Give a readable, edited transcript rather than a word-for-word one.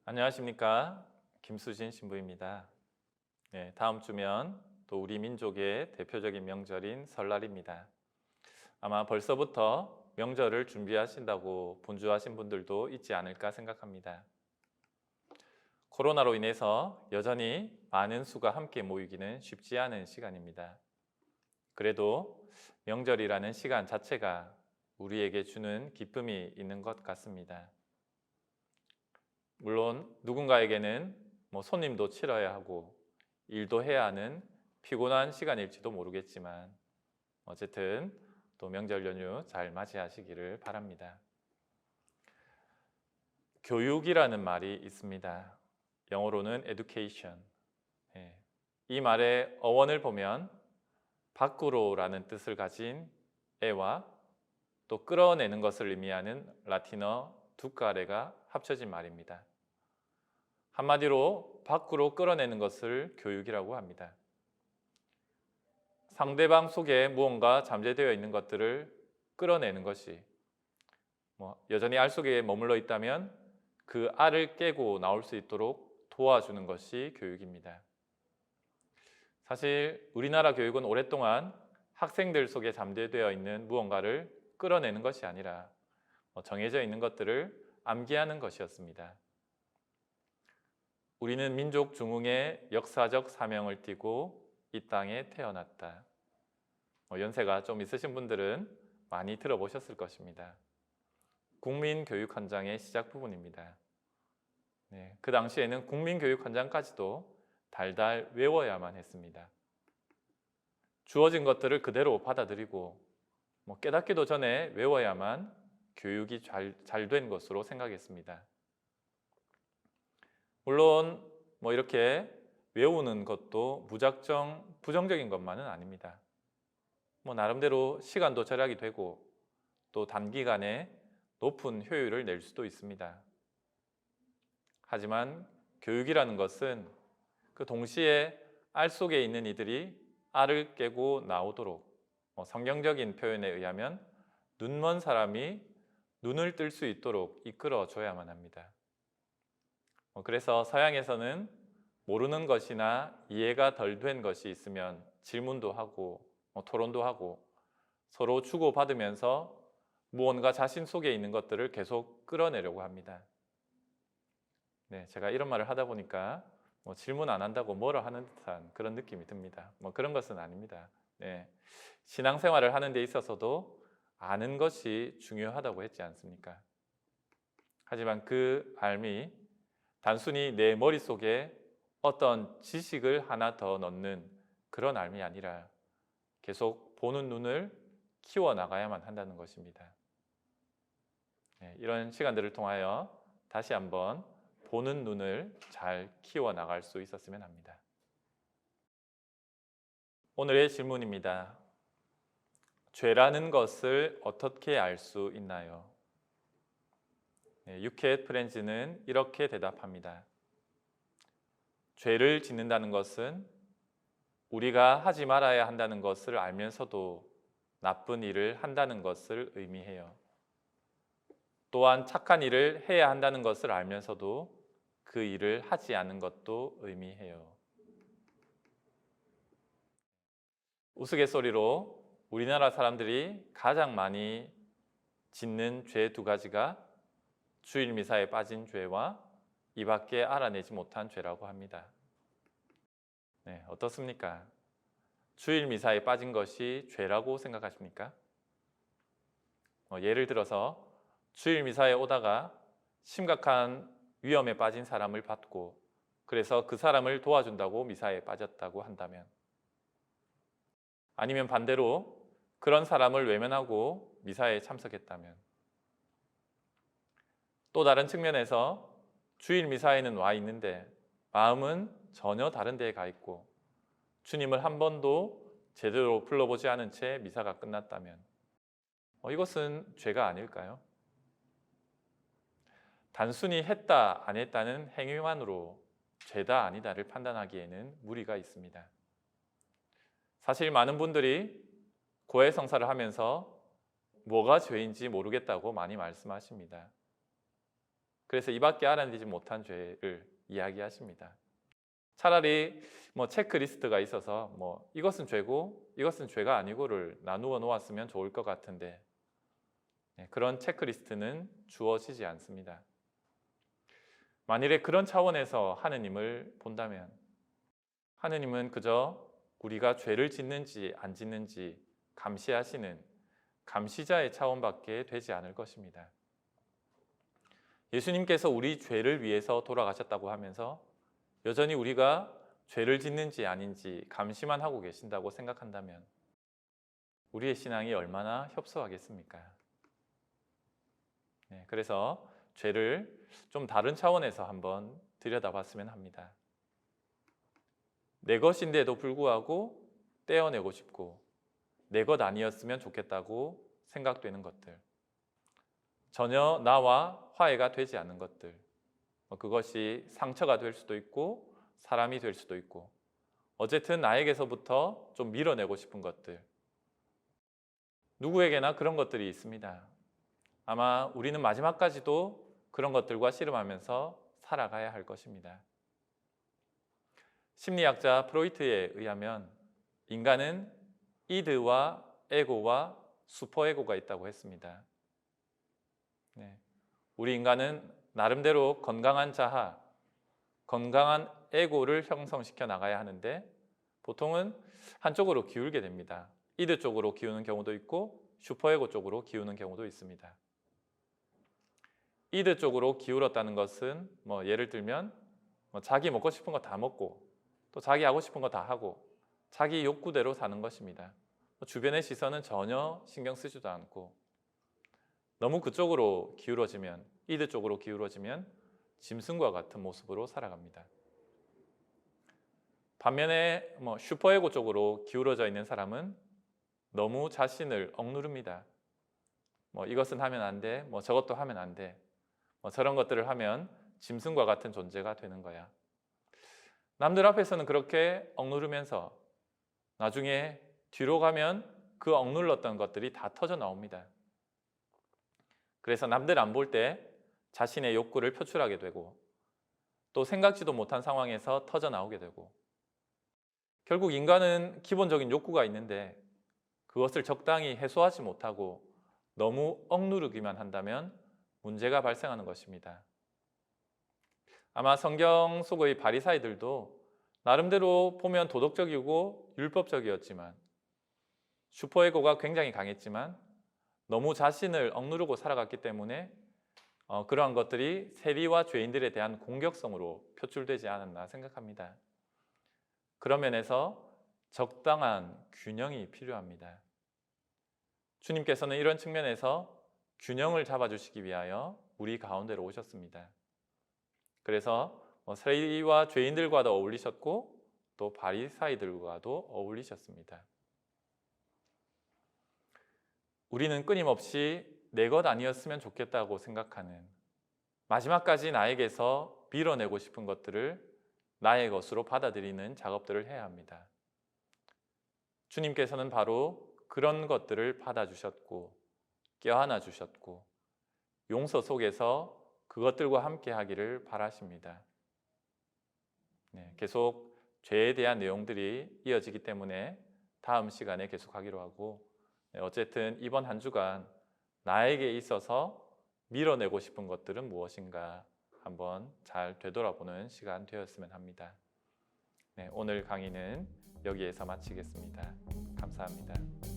안녕하십니까. 김수진 신부입니다. 네, 다음 주면 또 우리 민족의 대표적인 명절인 설날입니다. 아마 벌써부터 명절을 준비하신다고 분주하신 분들도 있지 않을까 생각합니다. 코로나로 인해서 여전히 많은 수가 함께 모이기는 쉽지 않은 시간입니다. 그래도 명절이라는 시간 자체가 우리에게 주는 기쁨이 있는 것 같습니다. 물론 누군가에게는 손님도 치러야 하고 일도 해야 하는 피곤한 시간일지도 모르겠지만 어쨌든 또 명절 연휴 잘 맞이하시기를 바랍니다. 교육이라는 말이 있습니다. 영어로는 education. 이 말의 어원을 보면 밖으로라는 뜻을 가진 에와 또 끌어내는 것을 의미하는 라틴어 두카레가 합쳐진 말입니다. 한마디로 밖으로 끌어내는 것을 교육이라고 합니다. 상대방 속에 무언가 잠재되어 있는 것들을 끌어내는 것이 여전히 알 속에 머물러 있다면 그 알을 깨고 나올 수 있도록 도와주는 것이 교육입니다. 사실 우리나라 교육은 오랫동안 학생들 속에 잠재되어 있는 무언가를 끌어내는 것이 아니라 정해져 있는 것들을 암기하는 것이었습니다. 우리는 민족 중흥의 역사적 사명을 띠고 이 땅에 태어났다. 연세가 좀 있으신 분들은 많이 들어보셨을 것입니다. 국민교육헌장의 시작 부분입니다. 그 당시에는 국민교육헌장까지도 달달 외워야만 했습니다. 주어진 것들을 그대로 받아들이고 깨닫기도 전에 외워야만 교육이 잘 된 것으로 생각했습니다. 물론 이렇게 외우는 것도 무작정 부정적인 것만은 아닙니다. 나름대로 시간도 절약이 되고 또 단기간에 높은 효율을 낼 수도 있습니다. 하지만 교육이라는 것은 그 동시에 알 속에 있는 이들이 알을 깨고 나오도록 성경적인 표현에 의하면 눈먼 사람이 눈을 뜰 수 있도록 이끌어 줘야만 합니다. 그래서 서양에서는 모르는 것이나 이해가 덜 된 것이 있으면 질문도 하고 토론도 하고 서로 주고받으면서 무언가 자신 속에 있는 것들을 계속 끌어내려고 합니다. 제가 이런 말을 하다 보니까 질문 안 한다고 뭐라 하는 듯한 그런 느낌이 듭니다. 그런 것은 아닙니다. 신앙생활을 하는 데 있어서도 아는 것이 중요하다고 했지 않습니까? 하지만 그 알미 단순히 내 머릿속에 어떤 지식을 하나 더 넣는 그런 알미 아니라 계속 보는 눈을 키워나가야만 한다는 것입니다. 이런 시간들을 통하여 다시 한번 보는 눈을 잘 키워나갈 수 있었으면 합니다. 오늘의 질문입니다. 죄라는 것을 어떻게 알 수 있나요? 유켓 프렌즈는 이렇게 대답합니다. 죄를 짓는다는 것은 우리가 하지 말아야 한다는 것을 알면서도 나쁜 일을 한다는 것을 의미해요. 또한 착한 일을 해야 한다는 것을 알면서도 그 일을 하지 않는 것도 의미해요. 우스갯소리로 우리나라 사람들이 가장 많이 짓는 죄 두 가지가 주일 미사에 빠진 죄와 이 밖에 알아내지 못한 죄라고 합니다. 어떻습니까? 주일 미사에 빠진 것이 죄라고 생각하십니까? 예를 들어서 주일 미사에 오다가 심각한 위험에 빠진 사람을 봤고 그래서 그 사람을 도와준다고 미사에 빠졌다고 한다면, 아니면 반대로 그런 사람을 외면하고 미사에 참석했다면, 또 다른 측면에서 주일 미사에는 와 있는데 마음은 전혀 다른 데에 가 있고 주님을 한 번도 제대로 불러보지 않은 채 미사가 끝났다면 이것은 죄가 아닐까요? 단순히 했다 안 했다는 행위만으로 죄다 아니다를 판단하기에는 무리가 있습니다. 사실 많은 분들이 고해성사를 하면서 뭐가 죄인지 모르겠다고 많이 말씀하십니다. 그래서 이밖에 알아내지 못한 죄를 이야기하십니다. 차라리 체크리스트가 있어서 이것은 죄고 이것은 죄가 아니고를 나누어 놓았으면 좋을 것 같은데 그런 체크리스트는 주어지지 않습니다. 만일에 그런 차원에서 하느님을 본다면 하느님은 그저 우리가 죄를 짓는지 안 짓는지 감시하시는 감시자의 차원밖에 되지 않을 것입니다. 예수님께서 우리 죄를 위해서 돌아가셨다고 하면서 여전히 우리가 죄를 짓는지 아닌지 감시만 하고 계신다고 생각한다면 우리의 신앙이 얼마나 협소하겠습니까? 그래서 죄를 좀 다른 차원에서 한번 들여다봤으면 합니다. 내 것인데도 불구하고 떼어내고 싶고 내 것 아니었으면 좋겠다고 생각되는 것들, 전혀 나와 화해가 되지 않는 것들, 그것이 상처가 될 수도 있고 사람이 될 수도 있고 어쨌든 나에게서부터 좀 밀어내고 싶은 것들, 누구에게나 그런 것들이 있습니다. 아마 우리는 마지막까지도 그런 것들과 씨름하면서 살아가야 할 것입니다. 심리학자 프로이트에 의하면 인간은 이드와 에고와 슈퍼에고가 있다고 했습니다. 우리 인간은 나름대로 건강한 자아, 건강한 에고를 형성시켜 나가야 하는데 보통은 한쪽으로 기울게 됩니다. 이드 쪽으로 기우는 경우도 있고 슈퍼에고 쪽으로 기우는 경우도 있습니다. 이드 쪽으로 기울었다는 것은 예를 들면 자기 먹고 싶은 거 다 먹고 또 자기 하고 싶은 거 다 하고 자기 욕구대로 사는 것입니다. 주변의 시선은 전혀 신경 쓰지도 않고 너무 그쪽으로 기울어지면, 이드 쪽으로 기울어지면 짐승과 같은 모습으로 살아갑니다. 반면에 슈퍼에고 쪽으로 기울어져 있는 사람은 너무 자신을 억누릅니다. 이것은 하면 안 돼, 저것도 하면 안 돼, 저런 것들을 하면 짐승과 같은 존재가 되는 거야. 남들 앞에서는 그렇게 억누르면서 나중에 뒤로 가면 그 억눌렀던 것들이 다 터져 나옵니다. 그래서 남들 안 볼 때 자신의 욕구를 표출하게 되고 또 생각지도 못한 상황에서 터져 나오게 되고 결국 인간은 기본적인 욕구가 있는데 그것을 적당히 해소하지 못하고 너무 억누르기만 한다면 문제가 발생하는 것입니다. 아마 성경 속의 바리사이들도 나름대로 보면 도덕적이고 율법적이었지만 슈퍼에고가 굉장히 강했지만 너무 자신을 억누르고 살아갔기 때문에 그러한 것들이 세리와 죄인들에 대한 공격성으로 표출되지 않았나 생각합니다. 그런 면에서 적당한 균형이 필요합니다. 주님께서는 이런 측면에서 균형을 잡아주시기 위하여 우리 가운데로 오셨습니다. 그래서 세리와 죄인들과도 어울리셨고 또 바리사이들과도 어울리셨습니다. 우리는 끊임없이 내 것 아니었으면 좋겠다고 생각하는 마지막까지 나에게서 밀어내고 싶은 것들을 나의 것으로 받아들이는 작업들을 해야 합니다. 주님께서는 바로 그런 것들을 받아주셨고 껴안아 주셨고 용서 속에서 그것들과 함께 하기를 바라십니다. 계속 죄에 대한 내용들이 이어지기 때문에 다음 시간에 계속하기로 하고 어쨌든 이번 한 주간 나에게 있어서 밀어내고 싶은 것들은 무엇인가 한번 잘 되돌아보는 시간 되었으면 합니다. 오늘 강의는 여기에서 마치겠습니다. 감사합니다.